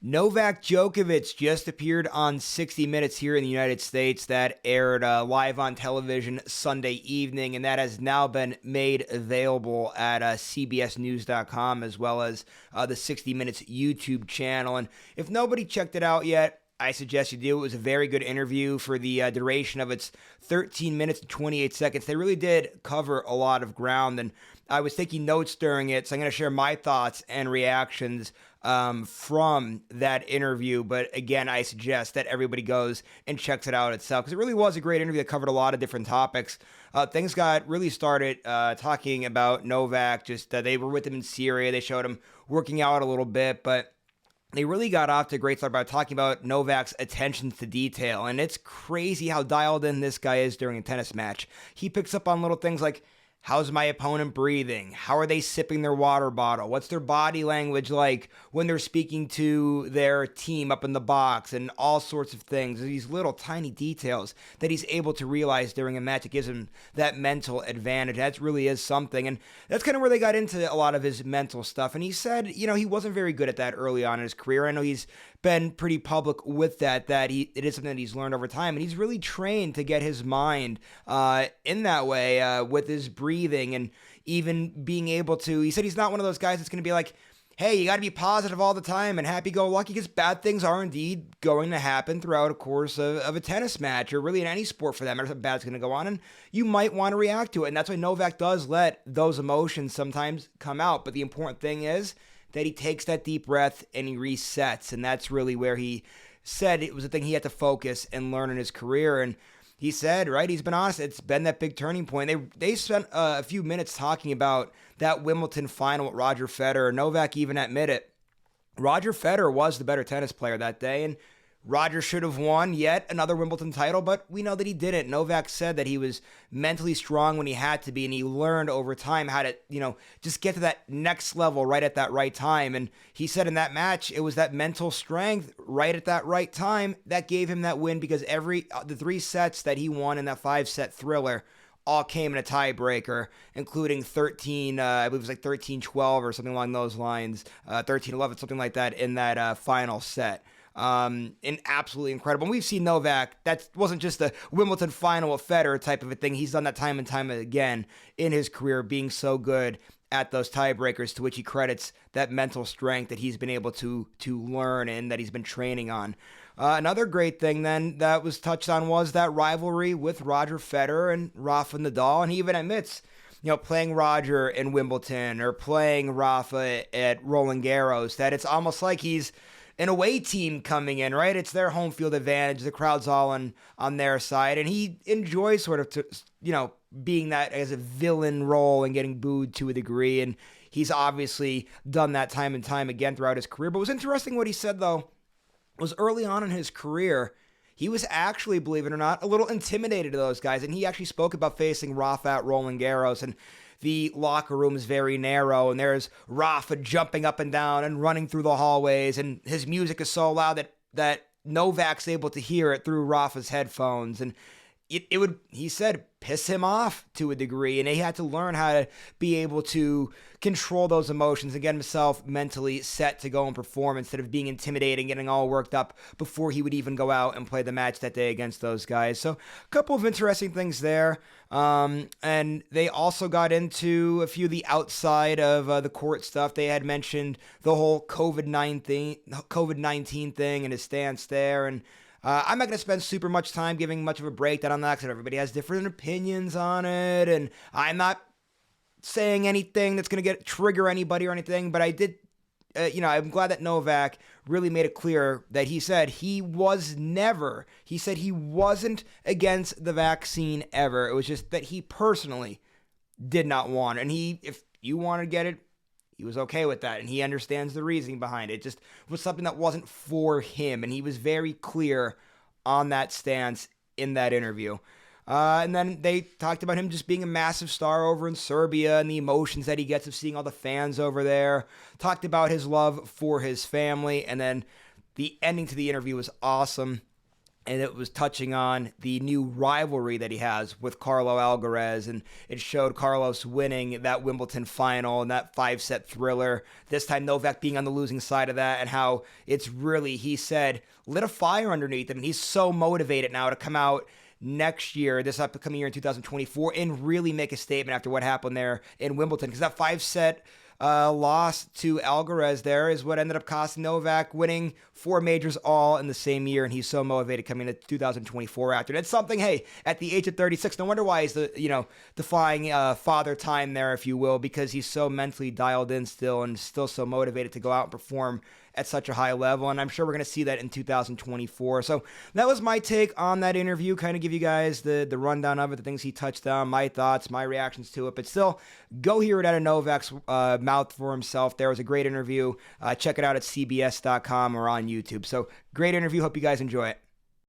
Novak Djokovic just appeared on 60 Minutes here in the United States. That aired live on television Sunday evening, and that has now been made available at CBSNews.com as well as the 60 Minutes YouTube channel. And if nobody checked it out yet, I suggest you do. It was a very good interview for the duration of its 13 minutes and 28 seconds. They really did cover a lot of ground, and I was taking notes during it, so I'm going to share my thoughts and reactions from that interview. But again, I suggest that everybody goes and checks it out itself, because it really was a great interview that covered a lot of different topics. Things got really started talking about Novak. Just they were with him in Syria. They showed him working out a little bit, but they really got off to a great start by talking about Novak's attention to detail. And it's crazy how dialed in this guy is during a tennis match. He picks up on little things like, how's my opponent breathing? How are they sipping their water bottle? What's their body language like when they're speaking to their team up in the box? And all sorts of things. These little tiny details that he's able to realize during a match. It gives him that mental advantage. That really is something. And that's kind of where they got into a lot of his mental stuff. And he said, he wasn't very good at that early on in his career. I know he's been pretty public with that it is something that he's learned over time. And he's really trained to get his mind in that way with his breathing and even being able to, he said he's not one of those guys that's going to be like, hey, you got to be positive all the time and happy-go-lucky, because bad things are indeed going to happen throughout a course of a tennis match, or really in any sport for that matter. Something bad's going to go on, and you might want to react to it. And that's why Novak does let those emotions sometimes come out. But the important thing is that he takes that deep breath and he resets. And that's really where he said it was a thing he had to focus and learn in his career. And he said, right, he's been honest, it's been that big turning point. They spent a few minutes talking about that Wimbledon final with Roger Federer. Novak even admitted Roger Federer was the better tennis player that day, and Roger should have won yet another Wimbledon title, but we know that he didn't. Novak said that he was mentally strong when he had to be, and he learned over time how to, just get to that next level right at that right time. And he said in that match, it was that mental strength right at that right time that gave him that win, because the 3 sets that he won in that 5-set thriller all came in a tiebreaker, including 13, I believe it was like 13-12 or something along those lines, 13-11, something like that in that final set. And absolutely incredible. And we've seen Novak, that wasn't just a Wimbledon final with Federer type of a thing. He's done that time and time again in his career, being so good at those tiebreakers, to which he credits that mental strength that he's been able to learn and that he's been training on. Another great thing then that was touched on was that rivalry with Roger Federer and Rafa Nadal. And he even admits, playing Roger in Wimbledon or playing Rafa at Roland Garros, that it's almost like he's an away team coming in, right? It's their home field advantage. The crowd's all on their side. And he enjoys sort of, being that as a villain role and getting booed to a degree. And he's obviously done that time and time again throughout his career. But it was interesting what he said, though, was early on in his career, he was actually, believe it or not, a little intimidated to those guys. And he actually spoke about facing Rafa at Roland Garros, and the locker room is very narrow, and there's Rafa jumping up and down and running through the hallways, and his music is so loud that Novak's able to hear it through Rafa's headphones, and it would, he said, piss him off to a degree, and he had to learn how to be able to control those emotions and get himself mentally set to go and perform instead of being intimidating, getting all worked up before he would even go out and play the match that day against those guys. So a couple of interesting things there. And they also got into a few of the outside of the court stuff. They had mentioned the whole COVID-19 thing and his stance there, and I'm not going to spend super much time giving much of a breakdown on that, because everybody has different opinions on it, and I'm not saying anything that's going to trigger anybody or anything, but I did, I'm glad that Novak really made it clear that he said he wasn't against the vaccine ever. It was just that he personally did not want it, and if you want to get it, he was okay with that, and he understands the reasoning behind it. It just was something that wasn't for him, and he was very clear on that stance in that interview. And then they talked about him just being a massive star over in Serbia and the emotions that he gets of seeing all the fans over there. Talked about his love for his family, and then the ending to the interview was awesome. and it was touching on the new rivalry that he has with Carlo Alcaraz, and it showed Carlos winning that Wimbledon final and that 5-set thriller, this time Novak being on the losing side of that, and how it's really, he said, lit a fire underneath him, and he's so motivated now to come out next year, this upcoming year in 2024, and really make a statement after what happened there in Wimbledon, because that 5-set loss to Alcaraz there is what ended up costing Novak winning 4 majors all in the same year, and he's so motivated coming into 2024 after. And it's something, hey, at the age of 36, no wonder why he's defying father time there, if you will, because he's so mentally dialed in still and still so motivated to go out and perform at such a high level, and I'm sure we're going to see that in 2024. So that was my take on that interview, kind of give you guys the rundown of it, the things he touched on, my thoughts, my reactions to it, but still, go hear it out of Novak's mouth for himself. There was a great interview. Check it out at cbs.com or on YouTube. So great interview. Hope you guys enjoy it.